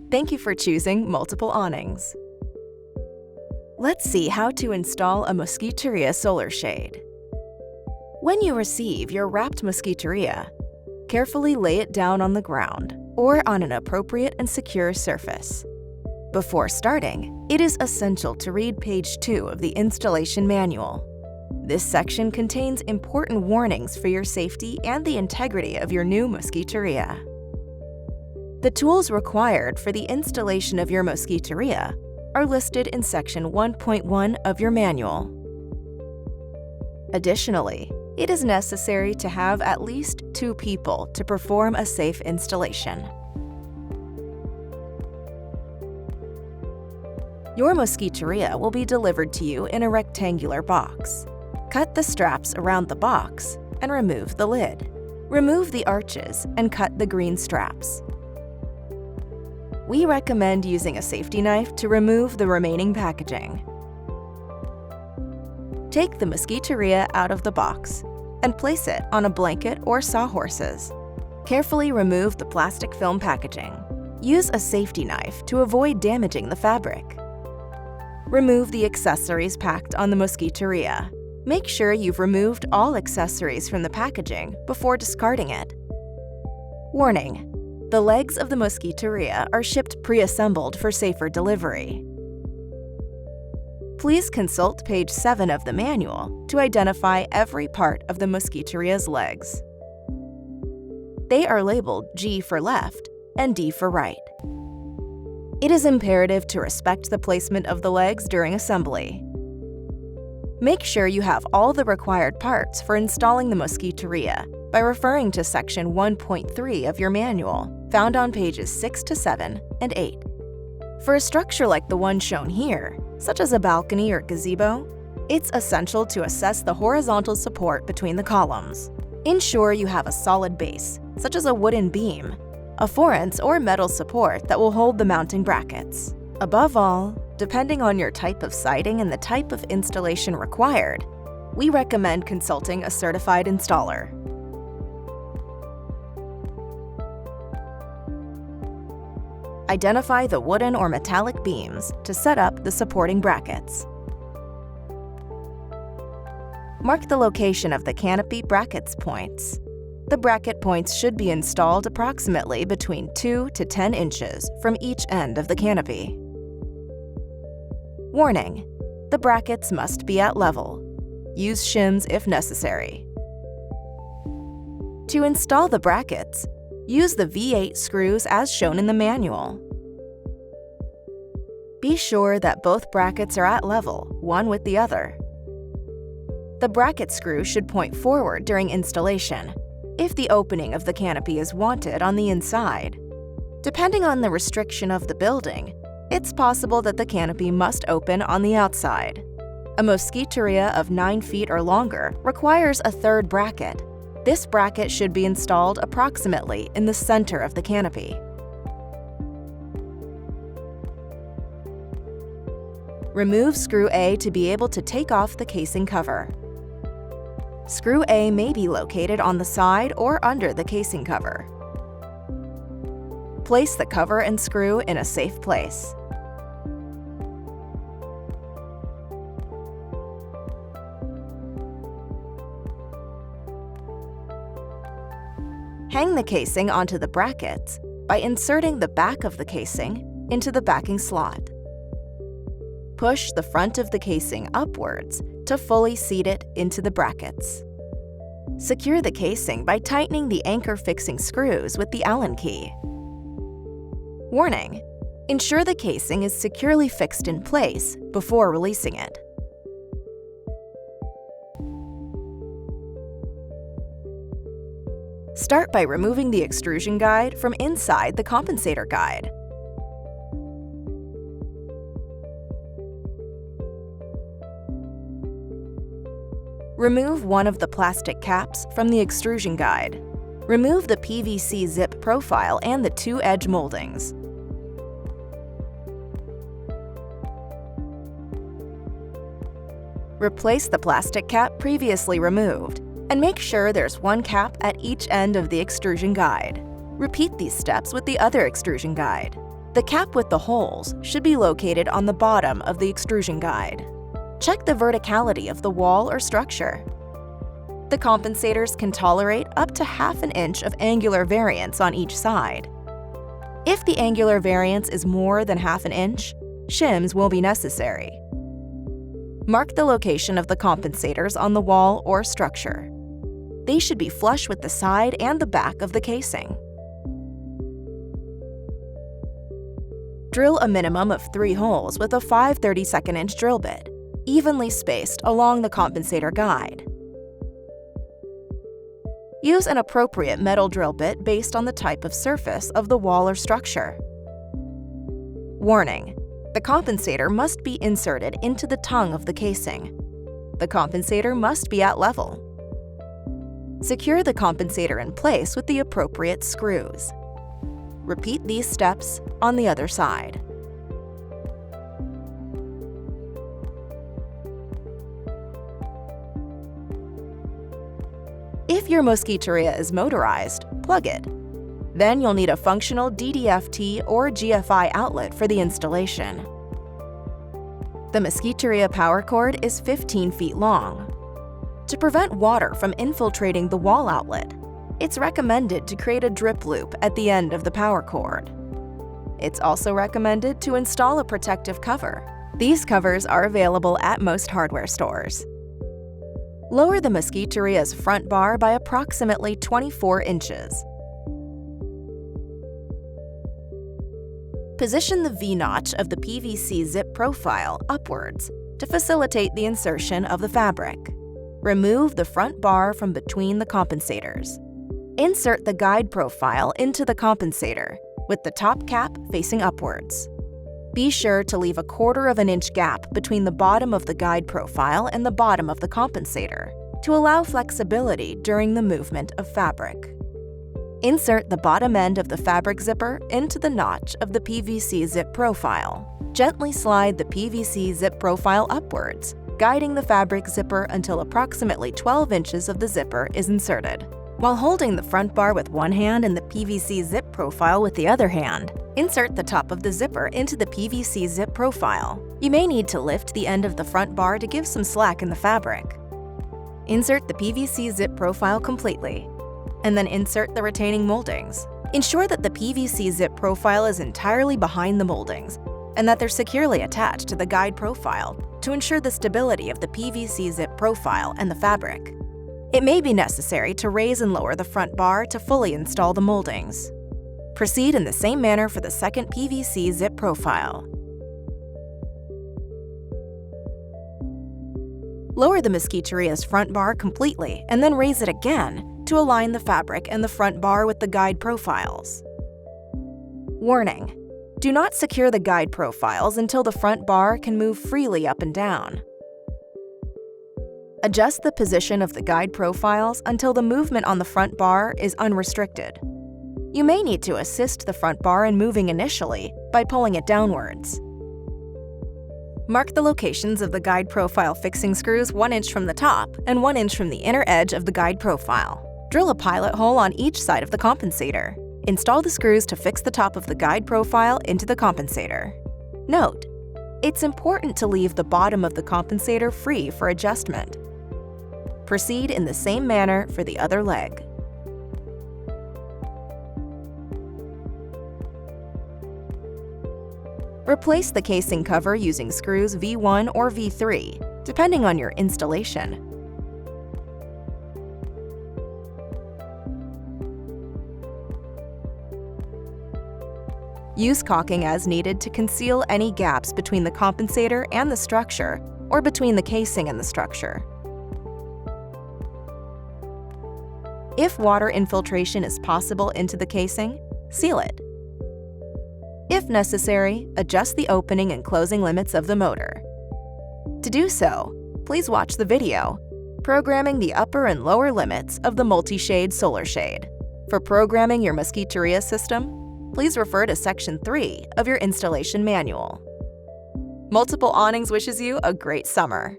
Thank you for choosing multiple awnings. Let's see how to install a Mosquiteria solar shade. When you receive your wrapped Mosquiteria, carefully lay it down on the ground or on an appropriate and secure surface. Before starting, it is essential to read page 2 of the installation manual. This section contains important warnings for your safety and the integrity of your new Mosquiteria. The tools required for the installation of your Mosquiteria are listed in section 1.1 of your manual. Additionally, it is necessary to have at least 2 people to perform a safe installation. Your Mosquiteria will be delivered to you in a rectangular box. Cut the straps around the box and remove the lid. Remove the arches and cut the green straps. We recommend using a safety knife to remove the remaining packaging. Take the Mosquiteria out of the box and place it on a blanket or sawhorses. Carefully remove the plastic film packaging. Use a safety knife to avoid damaging the fabric. Remove the accessories packed on the Mosquiteria. Make sure you've removed all accessories from the packaging before discarding it. Warning: the legs of the Mosquiteria are shipped pre-assembled for safer delivery. Please consult page 7 of the manual to identify every part of the Mosquiteria's legs. They are labeled G for left and D for right. It is imperative to respect the placement of the legs during assembly. Make sure you have all the required parts for installing the Mosquiteria by referring to section 1.3 of your manual, found on pages 6 to 7 and 8. For a structure like the one shown here, such as a balcony or gazebo, it's essential to assess the horizontal support between the columns. Ensure you have a solid base, such as a wooden beam, a 4-inch or metal support that will hold the mounting brackets. Above all, depending on your type of siding and the type of installation required, we recommend consulting a certified installer. Identify the wooden or metallic beams to set up the supporting brackets. Mark the location of the canopy brackets points. The bracket points should be installed approximately between 2 to 10 inches from each end of the canopy. Warning: the brackets must be at level. Use shims if necessary. To install the brackets, use the V8 screws as shown in the manual. Be sure that both brackets are at level, one with the other. The bracket screw should point forward during installation, if the opening of the canopy is wanted on the inside. Depending on the restriction of the building, it's possible that the canopy must open on the outside. A Mosquiteria of 9 feet or longer requires a 3rd bracket. This bracket should be installed approximately in the center of the canopy. Remove screw A to be able to take off the casing cover. Screw A may be located on the side or under the casing cover. Place the cover and screw in a safe place. Hang the casing onto the brackets by inserting the back of the casing into the backing slot. Push the front of the casing upwards to fully seat it into the brackets. Secure the casing by tightening the anchor fixing screws with the Allen key. Warning: ensure the casing is securely fixed in place before releasing it. Start by removing the extrusion guide from inside the compensator guide. Remove one of the plastic caps from the extrusion guide. Remove the PVC zip profile and the 2 edge moldings. Replace the plastic cap previously removed, and make sure there's 1 cap at each end of the extrusion guide. Repeat these steps with the other extrusion guide. The cap with the holes should be located on the bottom of the extrusion guide. Check the verticality of the wall or structure. The compensators can tolerate up to ½ inch of angular variance on each side. If the angular variance is more than ½ inch, shims will be necessary. Mark the location of the compensators on the wall or structure. They should be flush with the side and the back of the casing. Drill a minimum of 3 holes with a 5/32" drill bit, evenly spaced along the compensator guide. Use an appropriate metal drill bit based on the type of surface of the wall or structure. Warning: the compensator must be inserted into the tongue of the casing. The compensator must be at level. Secure the compensator in place with the appropriate screws. Repeat these steps on the other side. If your Mosquiteria is motorized, plug it. Then you'll need a functional DDFT or GFI outlet for the installation. The Mosquiteria power cord is 15 feet long. To prevent water from infiltrating the wall outlet, it's recommended to create a drip loop at the end of the power cord. It's also recommended to install a protective cover. These covers are available at most hardware stores. Lower the Mosquiteria's front bar by approximately 24 inches. Position the V-notch of the PVC zip profile upwards to facilitate the insertion of the fabric. Remove the front bar from between the compensators. Insert the guide profile into the compensator, with the top cap facing upwards. Be sure to leave a 1/4 inch gap between the bottom of the guide profile and the bottom of the compensator to allow flexibility during the movement of fabric. Insert the bottom end of the fabric zipper into the notch of the PVC zip profile. Gently slide the PVC zip profile upwards, guiding the fabric zipper until approximately 12 inches of the zipper is inserted. While holding the front bar with one hand and the PVC zip profile with the other hand, insert the top of the zipper into the PVC zip profile. You may need to lift the end of the front bar to give some slack in the fabric. Insert the PVC zip profile completely, and then insert the retaining moldings. Ensure that the PVC zip profile is entirely behind the moldings and that they're securely attached to the guide profile to ensure the stability of the PVC zip profile and the fabric. It may be necessary to raise and lower the front bar to fully install the moldings. Proceed in the same manner for the second PVC zip profile. Lower the Mosquiteria's front bar completely and then raise it again to align the fabric and the front bar with the guide profiles. Warning: do not secure the guide profiles until the front bar can move freely up and down. Adjust the position of the guide profiles until the movement on the front bar is unrestricted. You may need to assist the front bar in moving initially by pulling it downwards. Mark the locations of the guide profile fixing screws 1 inch from the top and 1 inch from the inner edge of the guide profile. Drill a pilot hole on each side of the compensator. Install the screws to fix the top of the guide profile into the compensator. Note: it's important to leave the bottom of the compensator free for adjustment. Proceed in the same manner for the other leg. Replace the casing cover using screws V1 or V3, depending on your installation. Use caulking as needed to conceal any gaps between the compensator and the structure, or between the casing and the structure. If water infiltration is possible into the casing, seal it. If necessary, adjust the opening and closing limits of the motor. To do so, please watch the video, Programming the Upper and Lower Limits of the Multi-Shade Solar Shade. For programming your Mosquiteria system, please refer to Section 3 of your installation manual. Multiple Awnings wishes you a great summer.